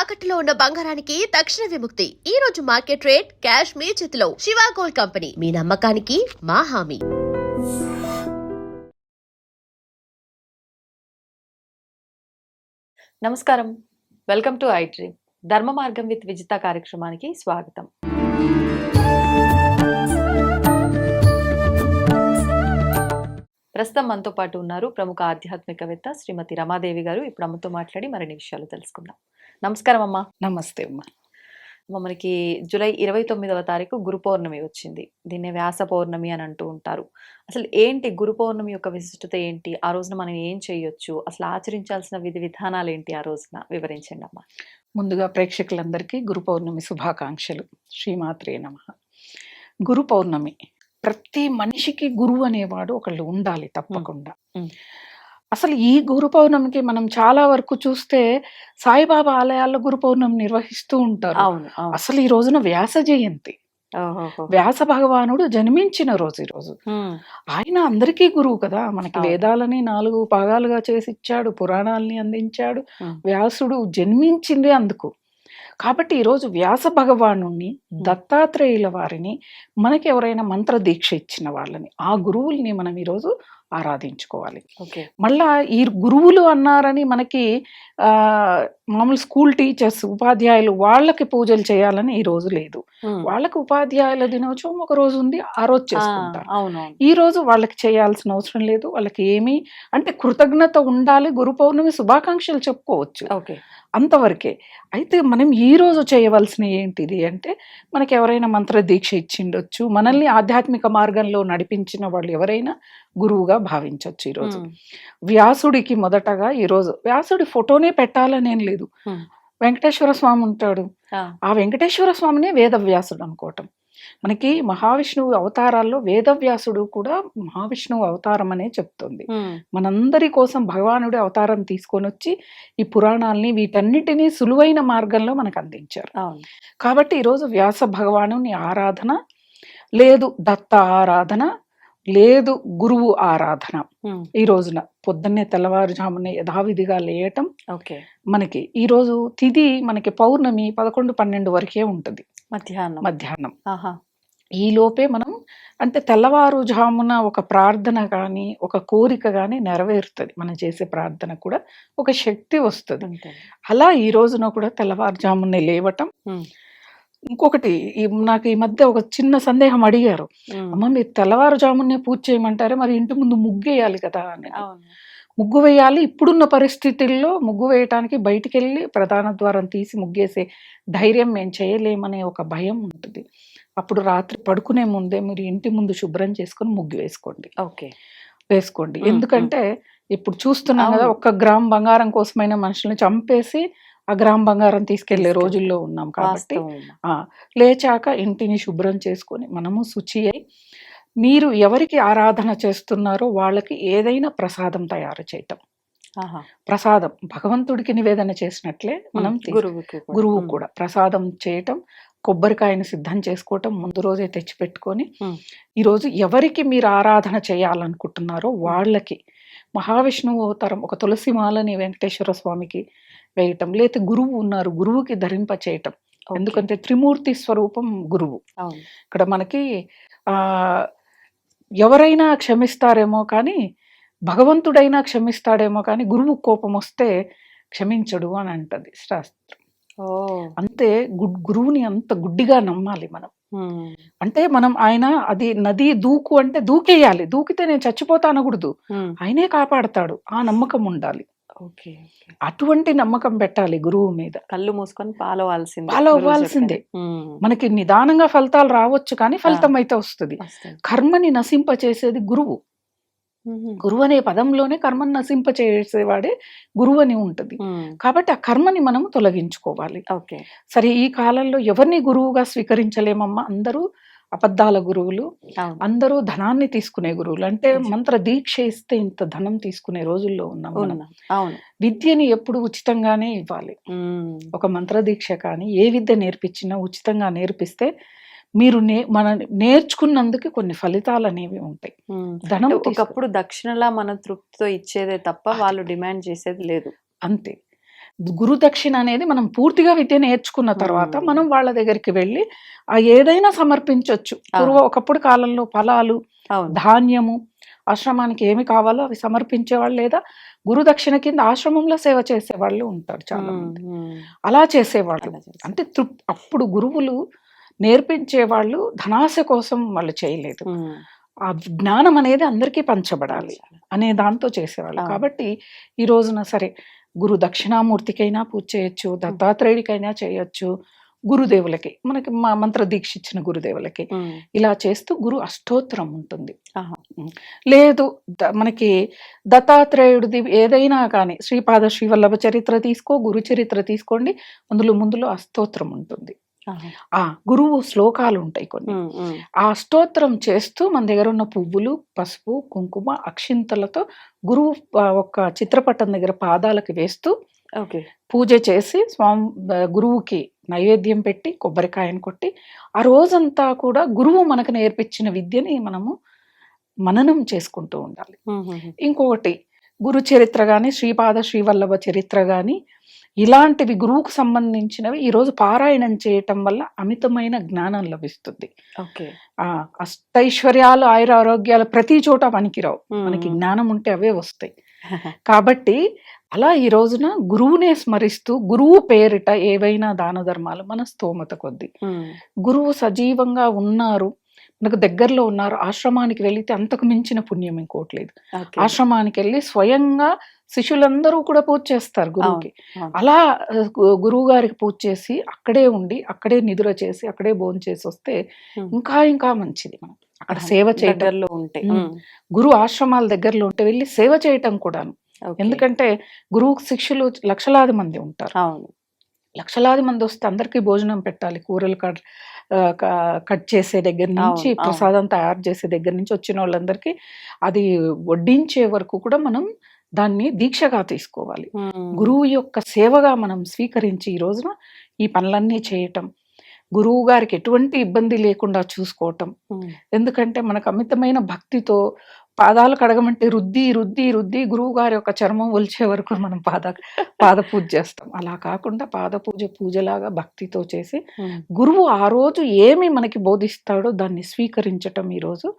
తాకట్టులో ఉన్న బంగారానికి తక్షణ విముక్తి. ఈ రోజు మార్కెట్ రేట్ క్యాష్ మీ చేతిలో. శివ గోల్డ్ కంపెనీ, మీ నమ్మకానికి మా హామీ. నమస్కారం, వెల్కమ్ టు ఐ డ్రీమ్. ధర్మ మార్గం విత్ విజిత కార్యక్రమానికి స్వాగతం. ప్రస్తుతం మనతో పాటు ఉన్నారు ప్రముఖ ఆధ్యాత్మికవేత్త శ్రీమతి రమాదేవి గారు. ఇప్పుడు అమ్మతో మాట్లాడి మరిన్ని విషయాలు తెలుసుకుందాం. నమస్కారం అమ్మ. నమస్తే అమ్మ. మనకి జూలై 29వ తారీఖు గురు పౌర్ణమి వచ్చింది. దీన్నే వ్యాస పౌర్ణమి అని అంటూ ఉంటారు. అసలు ఏంటి గురు పౌర్ణమి యొక్క విశిష్టత ఏంటి? ఆ రోజున మనం ఏం చేయొచ్చు? అసలు ఆచరించాల్సిన విధి విధానాలు ఏంటి? ఆ రోజున వివరించండి అమ్మ. ముందుగా ప్రేక్షకులందరికీ గురు పౌర్ణమి శుభాకాంక్షలు. శ్రీమాత్రే నమః. గురు పౌర్ణమి, ప్రతి మనిషికి గురువు అనేవాడు ఒకళ్ళు ఉండాలి తప్పకుండా. అసలు ఈ గురు పౌర్ణమికి మనం చాలా వరకు చూస్తే సాయిబాబా ఆలయాల్లో గురు పౌర్ణమి నిర్వహిస్తూ ఉంటారు. అసలు ఈ రోజున వ్యాస జయంతి, వ్యాస భగవానుడు జన్మించిన రోజు ఈ రోజు. ఆయన అందరికీ గురువు కదా. మనకి వేదాలని 4 భాగాలుగా చేసి ఇచ్చాడు, పురాణాలని అందించాడు. వ్యాసుడు జన్మించిందే అందుకు. కాబట్టి ఈరోజు వ్యాస భగవాను, దత్తాత్రేయుల వారిని, మనకి ఎవరైనా మంత్ర దీక్ష ఇచ్చిన వాళ్ళని, ఆ గురువుల్ని మనం ఈరోజు ఆరాధించుకోవాలి. మళ్ళా ఈ గురువులు అన్నారని మనకి మామూలు స్కూల్ టీచర్స్, ఉపాధ్యాయులు వాళ్ళకి పూజలు చేయాలని ఈ రోజు లేదు. వాళ్ళకి ఉపాధ్యాయుల దినోత్సవం ఒక రోజు ఉంది, ఆ రోజు చేసుకుంటారు. ఈ రోజు వాళ్ళకి చేయాల్సిన అవసరం లేదు. వాళ్ళకి ఏమి అంటే కృతజ్ఞత ఉండాలి, గురు పౌర్ణమి శుభాకాంక్షలు చెప్పుకోవచ్చు, అంతవరకే. అయితే మనం ఈ రోజు చేయవలసిన ఏంటిది అంటే, మనకి ఎవరైనా మంత్ర దీక్ష ఇచ్చిండొచ్చు, మనల్ని ఆధ్యాత్మిక మార్గంలో నడిపించిన వాళ్ళు ఎవరైనా గురువుగా భావించవచ్చు. ఈరోజు వ్యాసుడికి మొదటగా ఈరోజు వ్యాసుడి ఫోటోనే పెట్టాలనేం లేదు. వెంకటేశ్వర స్వామి ఉంటాడు, ఆ వెంకటేశ్వర స్వామినే వేదవ్యాసుడు అనుకోవటం. మనకి మహావిష్ణువు అవతారాల్లో వేదవ్యాసుడు కూడా మహావిష్ణువు అవతారం అనే చెప్తుంది. మనందరి కోసం భగవానుడి అవతారం తీసుకొని వచ్చి ఈ పురాణాలని వీటన్నిటినీ సులువైన మార్గంలో మనకు అందించారు. కాబట్టి ఈరోజు వ్యాస భగవానుని ఆరాధన లేదు, దత్త ఆరాధన లేదు, గురువు ఆరాధన. ఈ రోజున పొద్దున్నే తెల్లవారుజామునే యథావిధిగా లేయటం. మనకి ఈ రోజు తిథి మనకి పౌర్ణమి 11-12 వరకే ఉంటుంది, మధ్యాహ్నం. ఈ లోపే మనం అంటే తెల్లవారుజామున ఒక ప్రార్థన కానీ ఒక కోరిక కానీ నెరవేరుతుంది. మనం చేసే ప్రార్థన కూడా ఒక శక్తి వస్తుంది. అలా ఈ రోజున కూడా తెల్లవారుజామునే లేవటం. ఇంకొకటి, నాకు ఈ మధ్య ఒక చిన్న సందేహం అడిగారు, అమ్మ మీరు తెల్లవారుజామునే పూజ చేయమంటారే, మరి ఇంటి ముందు ముగ్గు వేయాలి కదా అని. ముగ్గు వేయాలి, ఇప్పుడున్న పరిస్థితుల్లో ముగ్గు వేయటానికి బయటికి వెళ్ళి ప్రధాన ద్వారం తీసి ముగ్గేసే ధైర్యం మేము చేయలేమనే ఒక భయం ఉంటుంది. అప్పుడు రాత్రి పడుకునే ముందే మీరు ఇంటి ముందు శుభ్రం చేసుకొని ముగ్గు వేసుకోండి. ఎందుకంటే ఇప్పుడు చూస్తున్నాం కదా, 1 గ్రామ్ బంగారం కోసమైనా మనుషుల్ని చంపేసి ఆ గ్రామ్ బంగారం తీసుకెళ్లే రోజుల్లో ఉన్నాం. కాబట్టి లేచాక ఇంటిని శుభ్రం చేసుకొని మనము శుచి అయి, మీరు ఎవరికి ఆరాధన చేస్తున్నారో వాళ్ళకి ఏదైనా ప్రసాదం తయారు చేయటం. ప్రసాదం భగవంతుడికి నివేదన చేసినట్లే మనం గురువు కూడా ప్రసాదం చేయటం, కొబ్బరికాయను సిద్ధం చేసుకోవటం, ముందు రోజే తెచ్చిపెట్టుకొని ఈరోజు ఎవరికి మీరు ఆరాధన చేయాలనుకుంటున్నారో వాళ్ళకి మహావిష్ణువు అవతారం ఒక తులసి మాలని వెంకటేశ్వర స్వామికి వేయటం, లేకపోతే గురువు ఉన్నారు గురువుకి ధరింప చేయటం. ఎందుకంటే త్రిమూర్తి స్వరూపం గురువు. ఇక్కడ మనకి ఎవరైనా క్షమిస్తారేమో కానీ భగవంతుడైనా క్షమిస్తాడేమో కానీ గురువు కోపం వస్తే క్షమించడు అని అంటది శాస్త్రం. అంతే గురువుని అంత గుడ్డిగా నమ్మాలి మనం. అంటే మనం ఆయన అది నది దూకు అంటే దూకేయాలి, దూకితే నేను చచ్చిపోతా అనకూడదు, ఆయనే కాపాడతాడు, ఆ నమ్మకం ఉండాలి. అటువంటి నమ్మకం పెట్టాలి గురువు మీద. కళ్ళు మూసుకొని ఫాలో అవ్వాల్సిందే. మనకి నిదానంగా ఫలితాలు రావచ్చు కానీ ఫలితం అయితే వస్తుంది. కర్మని నశింప చేసేది గురువు. గురువు అనే పదంలోనే కర్మని నశింప చేసేవాడే గురువు అని ఉంటుంది. కాబట్టి ఆ కర్మని మనం తొలగించుకోవాలి. సరే, ఈ కాలంలో ఎవరిని గురువుగా స్వీకరించలేమమ్మా. అందరూ అబద్ధాల గురువులు, అందరూ ధనాన్ని తీసుకునే గురువులు. అంటే మంత్ర దీక్ష ఇస్తే ఇంత ధనం తీసుకునే రోజుల్లో ఉన్నాం మనం. విద్యని ఎప్పుడు ఉచితంగానే ఇవ్వాలి. ఒక మంత్ర దీక్ష కానీ ఏ విద్య నేర్పించినా ఉచితంగా నేర్పిస్తే మీరు మనం నేర్చుకున్నందుకు కొన్ని ఫలితాలు అనేవి ఉంటాయి. ధనం ఒకప్పుడు దక్షిణలా మన తృప్తితో ఇచ్చేదే తప్ప వాళ్ళు డిమాండ్ చేసేది లేదు. అంతే. గురు దక్షిణ అనేది మనం పూర్తిగా విద్య నేర్చుకున్న తర్వాత మ్మ్. మనం వాళ్ళ దగ్గరికి వెళ్ళి ఏదైనా సమర్పించవచ్చు. ఒకప్పుడు కాలంలో ఫలాలు, అవును. ధాన్యము, ఆశ్రమానికి ఏమి కావాలో అవి సమర్పించేవాళ్ళు, లేదా గురు దక్షిణ కింద ఆశ్రమంలో సేవ చేసేవాళ్ళు ఉంటారు చాలా మంది. అలా చేసేవాళ్ళు. అలా చేస్తారు. అంటే అప్పుడు గురువులు నేర్పించేవాళ్ళు ధనాశ కోసం వాళ్ళు చేయలేదు. ఆ జ్ఞానం అనేది అందరికీ పంచబడాలి అనే దాంతో చేసేవాళ్ళు. అవును. కాబట్టి ఈ రోజున సరే గురు దక్షిణామూర్తికైనా పూజ చేయొచ్చు, దత్తాత్రేయుడికైనా చేయొచ్చు, గురుదేవులకి మనకి మంత్ర దీక్ష ఇచ్చిన గురుదేవులకి ఇలా చేస్తూ గురు అష్టోత్తరం ఉంటుంది. ఆహా. లేదు మనకి దత్తాత్రేయుడిది ఏదైనా కానీ శ్రీపాద శ్రీవల్లభ చరిత్ర తీసుకో, గురు చరిత్ర తీసుకోండి, ముందులో అష్టోత్తరం ఉంటుంది. ఆహా. ఆ గురువు శ్లోకాలు ఉంటాయి కొన్ని. ఆ స్తోత్రం చేస్తూ మన దగ్గర ఉన్న పువ్వులు, పసుపు, కుంకుమ, అక్షింతలతో గురువు ఒక చిత్రపటం దగ్గర పాదాలకు వేస్తూ ఓకే. పూజ చేసి గురువుకి నైవేద్యం పెట్టి కొబ్బరికాయను కొట్టి ఆ రోజంతా కూడా గురువు మనకు నేర్పించిన విద్యని మనము మననం చేసుకుంటూ ఉండాలి. ఇంకొకటి గురు చరిత్ర కానీ, శ్రీపాద శ్రీవల్లభ చరిత్ర కానీ, ఇలాంటివి గురువుకు సంబంధించినవి ఈరోజు పారాయణం చేయటం వల్ల అమితమైన జ్ఞానం లభిస్తుంది. ఓకే. అష్టైశ్వర్యాలు, ఆయుర ఆరోగ్యాలు ప్రతి చోట పనికిరావు, మనకి జ్ఞానం ఉంటే అవే వస్తాయి. కాబట్టి అలా ఈ రోజున గురువునే స్మరిస్తూ గురువు పేరిట ఏవైనా దాన ధర్మాలు మన స్తోమత కొద్ది. గురువు సజీవంగా ఉన్నారు, మనకు దగ్గరలో ఉన్నారు, ఆశ్రమానికి వెళితే అంతకు మించిన పుణ్యం ఇంకోట్లేదు. ఆశ్రమానికి వెళ్ళి స్వయంగా శిష్యులందరూ కూడా పూజ చేస్తారు గురువుకి. అలా గురువు గారికి పూజ చేసి అక్కడే ఉండి, అక్కడే నిద్ర చేసి, అక్కడే భోజనం చేసి వస్తే ఇంకా మంచిది. మనం అక్కడ సేవ చేయటంలో ఉంటే, గురు ఆశ్రమాల దగ్గరలో ఉంటే వెళ్ళి సేవ చేయటం కూడాను. ఎందుకంటే గురువుకు శిష్యులు లక్షలాది మంది ఉంటారు. లక్షలాది మంది వస్తే అందరికీ భోజనం పెట్టాలి. కూరలు కట్ చేసే దగ్గర నుంచి, ప్రసాదం తయారు చేసే దగ్గర నుంచి వచ్చిన వాళ్ళందరికీ అది వడ్డించే వరకు కూడా మనం దాన్ని దీక్షగా తీసుకోవాలి. గురువు యొక్క సేవగా మనం స్వీకరించి ఈ రోజున ఈ పనులన్నీ చేయటం, గురువు గారికి ఎటువంటి ఇబ్బంది లేకుండా చూసుకోవటం. ఎందుకంటే మనకు అమితమైన భక్తితో పాదాలు కడగమంటే రుద్ది రుద్ది రుద్ది గురువు గారి యొక్క చర్మం ఒలిచే వరకు మనం పాద పూజ చేస్తాం. అలా కాకుండా పాద పూజలాగా భక్తితో చేసి గురువు ఆ రోజు ఏమి మనకి బోధిస్తాడో దాన్ని స్వీకరించటం ఈ రోజు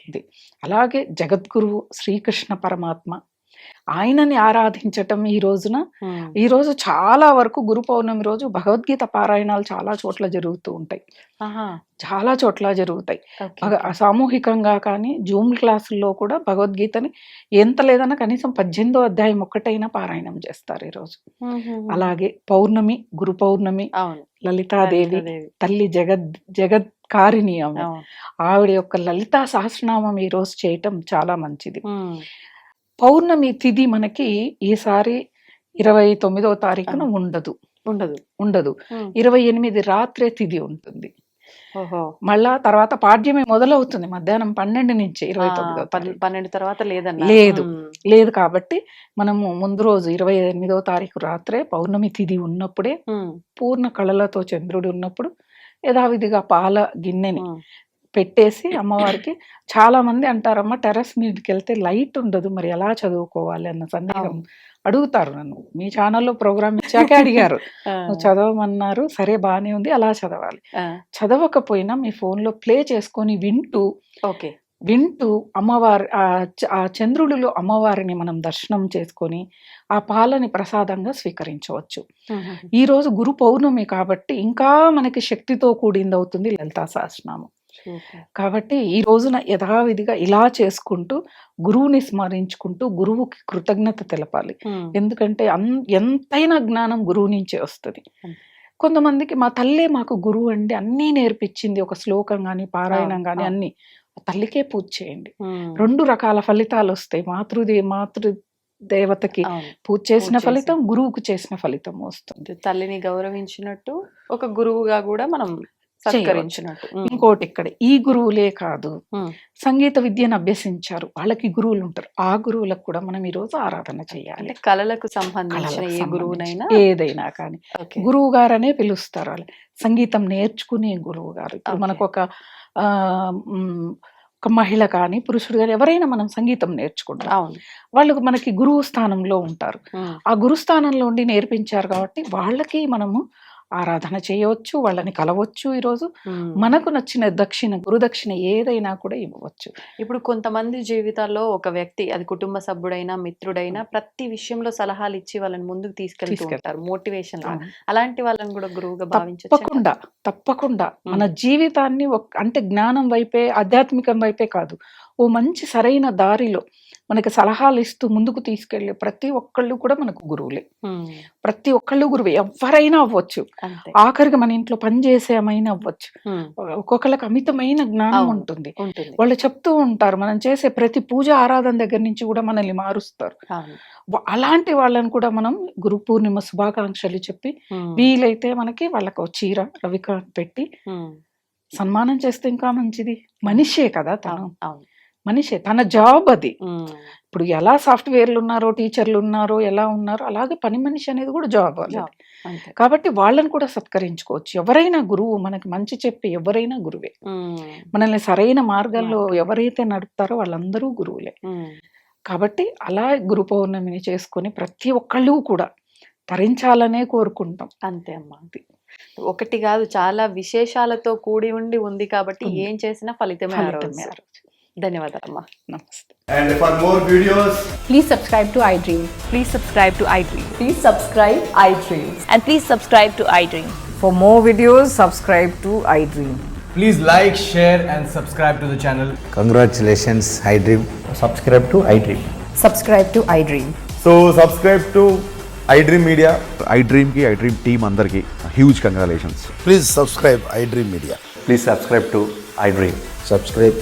ఇది. అలాగే జగద్గురువు శ్రీకృష్ణ పరమాత్మ, ఆయనని ఆరాధించటం ఈ రోజు చాలా వరకు గురు పౌర్ణమి రోజు భగవద్గీత పారాయణాలు చాలా చోట్ల జరుగుతూ ఉంటాయి. చాలా చోట్ల జరుగుతాయి. సామూహికంగా కానీ జూమ్ క్లాసుల్లో కూడా భగవద్గీతని ఎంత లేదన్నా కనీసం 18వ అధ్యాయం ఒక్కటైనా పారాయణం చేస్తారు ఈ రోజు. అలాగే పౌర్ణమి, గురు పౌర్ణమి, లలితాదేవి తల్లి జగత్కారిణి ఆవిడ యొక్క లలితా సహస్రనామం ఈ రోజు చేయటం చాలా మంచిది. పౌర్ణమి తిథి మనకి ఈసారి 29వ తారీఖున ఉండదు. 28 రాత్రే తిథి ఉంటుంది. మళ్ళా తర్వాత పాడ్యమే మొదలవుతుంది మధ్యాహ్నం 12 నుంచి 12 తర్వాత లేదు. కాబట్టి మనము ముందు రోజు 28వ తారీఖు రాత్రే పౌర్ణమి తిథి ఉన్నప్పుడే పూర్ణ కళలతో చంద్రుడు ఉన్నప్పుడు యథావిధిగా పాల గిన్నెని పెట్టేసి అమ్మవారికి, చాలా మంది అంటారమ్మ టెర్రస్ మీదకి వెళ్తే లైట్ ఉండదు, మరి ఎలా చదువుకోవాలి అన్న సందేహం అడుగుతారు నన్ను. మీ ఛానల్లో ప్రోగ్రామ్ ఇచ్చాకే అడిగారు, నువ్వు చదవమన్నారు, సరే బానే ఉంది, అలా చదవాలి. చదవకపోయినా మీ ఫోన్లో ప్లే చేసుకొని వింటూ అమ్మవారి ఆ చంద్రుడిలో అమ్మవారిని మనం దర్శనం చేసుకొని ఆ పాలని ప్రసాదంగా స్వీకరించవచ్చు. ఈ రోజు గురు పౌర్ణమి కాబట్టి ఇంకా మనకి శక్తితో కూడింది అవుతుంది లలితా సహస్రనామం. కాబట్టి ఈ రోజున యథావిధిగా ఇలా చేసుకుంటూ గురువుని స్మరించుకుంటూ గురువుకి కృతజ్ఞత తెలపాలి. ఎందుకంటే ఎంతైనా జ్ఞానం గురువు నుంచే వస్తుంది. కొంతమందికి మా తల్లే మాకు గురువు అండి, అన్నీ నేర్పించింది, ఒక శ్లోకం గాని పారాయణం గాని అన్ని, తల్లికే పూజ చేయండి. 2 రకాల ఫలితాలు వస్తాయి. మాతృదేవతకి పూజ చేసిన ఫలితం, గురువుకు చేసిన ఫలితం వస్తుంది. తల్లిని గౌరవించినట్టు ఒక గురువుగా కూడా మనం సత్కరించినట్టు. ఇంకోటి ఇక్కడ ఈ గురువులే కాదు, సంగీత విద్యను అభ్యసించారు, వాళ్ళకి గురువులు ఉంటారు. ఆ గురువులకు కూడా మనం ఈ రోజు ఆరాధన చేయాలి. కళలకు సంబంధించిన ఏ గురువునైనా ఏదైనా కానీ గురువు గారనే పిలుస్తారు. వాళ్ళు సంగీతం నేర్చుకునే గురువు గారు. ఇప్పుడు మనకు ఒక ఒక మహిళ కానీ పురుషుడు కానీ ఎవరైనా మనం సంగీతం నేర్చుకుంటాం, అవును. వాళ్ళు మనకి గురువు స్థానంలో ఉంటారు. ఉమ్, ఆ గురు స్థానంలో ఉండి నేర్పించారు కాబట్టి వాళ్ళకి మనము ఆరాధన చేయవచ్చు, వాళ్ళని కలవచ్చు. ఈరోజు ఉమ్. మనకు నచ్చిన దక్షిణ, గురుదక్షిణ ఏదైనా కూడా ఇవ్వవచ్చు. ఇప్పుడు కొంతమంది జీవితాల్లో ఒక వ్యక్తి, అది కుటుంబ సభ్యుడైనా మిత్రుడైనా, ప్రతి విషయంలో సలహాలు ఇచ్చి వాళ్ళని ముందుకు తీసుకెళ్తూ తీసుకెళ్తారు. ఉంటారు, మోటివేషన్ లాగా. అవును. అలాంటి వాళ్ళని కూడా గురువుగా భావించవచ్చు. తప్పకుండా తప్పకుండా మన జీవితాన్ని అంటే జ్ఞానం వైపే, ఆధ్యాత్మికం వైపే కాదు, ఓ మంచి సరైన దారిలో మనకి సలహాలు ఇస్తూ ముందుకు తీసుకెళ్లే ప్రతి ఒక్కళ్ళు కూడా మనకు గురువులే. ప్రతి ఒక్కళ్ళు గురువే, ఎవరైనా అవ్వచ్చు. అంతే. ఆఖరికి మన ఇంట్లో పనిచేసే అమ్మాయినా అవ్వచ్చు. ఉమ్, ఒక్కొక్కళ్ళకి అమితమైన జ్ఞానం అవును. ఉంటుంది. ఉంటుంది. వాళ్ళు చెప్తూ ఉంటారు, మనం చేసే ప్రతి పూజ ఆరాధన దగ్గర నుంచి కూడా మనల్ని మారుస్తారు. అవును. అలాంటి వాళ్ళని కూడా మనం గురు పూర్ణిమ శుభాకాంక్షలు చెప్పి, ఉమ్, వీలైతే మనకి వాళ్ళకు ఓ చీర రవికాంత్ పెట్టి ఉమ్, సన్మానం చేస్తే ఇంకా మంచిది. మనిషే కదా తను, అవును. అవును. మనిషే, తన జాబ్ అది. ఉమ్, ఇప్పుడు ఎలా సాఫ్ట్వేర్లు ఉన్నారో, టీచర్లు ఉన్నారో, ఎలా ఉన్నారో, అలాగే పని మనిషి అనేది కూడా జాబ్ జాబ్. వాళ్ళది. అంతే. కాబట్టి వాళ్ళని కూడా సత్కరించుకోవచ్చు. ఎవరైనా గురువు, మనకి మంచి చెప్పి ఎవరైనా గురువే. ఉమ్, మనల్ని సరైన మార్గాల్లో ఎవరైతే నడుపుతారో వాళ్ళందరూ గురువులే. ఉమ్, కాబట్టి అలా గురు పౌర్ణమిని చేసుకొని ప్రతి ఒక్కళ్ళు కూడా తరించాలనే కోరుకుంటాం. అంతే అమ్మా. ఒకటి కాదు, చాలా విశేషాలతో కూడి ఉంది కాబట్టి ఉంది. ఏం చేసినా ఫలితమే ఆ రోజు. ఫలితమే ఆ రోజు. ధన్యవాదాలమ్మా. నమస్తే. And for more videos, Please subscribe to iDream. Please subscribe to iDream. Please subscribe iDream. And please subscribe to iDream. For more videos, subscribe to iDream. please like, share, and subscribe to the channel. Congratulations, iDream. subscribe to iDream. Subscribe to iDream. So subscribe to iDream Media. iDream ki iDream team అందరికి huge congratulations. Please subscribe iDream Media. Please subscribe to iDream. Subscribe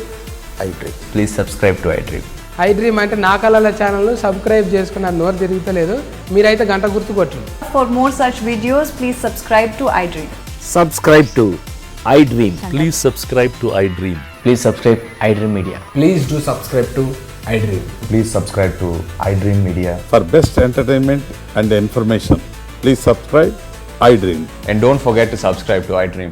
iDream. Please subscribe to iDream. iDream అంటే నా కళల channel subscribe చేసుకున్న నోరు తిరుగుతలేదు, మీరైతే గంట గుర్తు కొట్టండి. For more such videos, please subscribe to iDream. Subscribe to iDream. Please subscribe to iDream. Please subscribe iDream Media. Please do subscribe to iDream. Please subscribe to iDream Media. For best entertainment and information, please subscribe iDream. And don't forget to subscribe to iDream.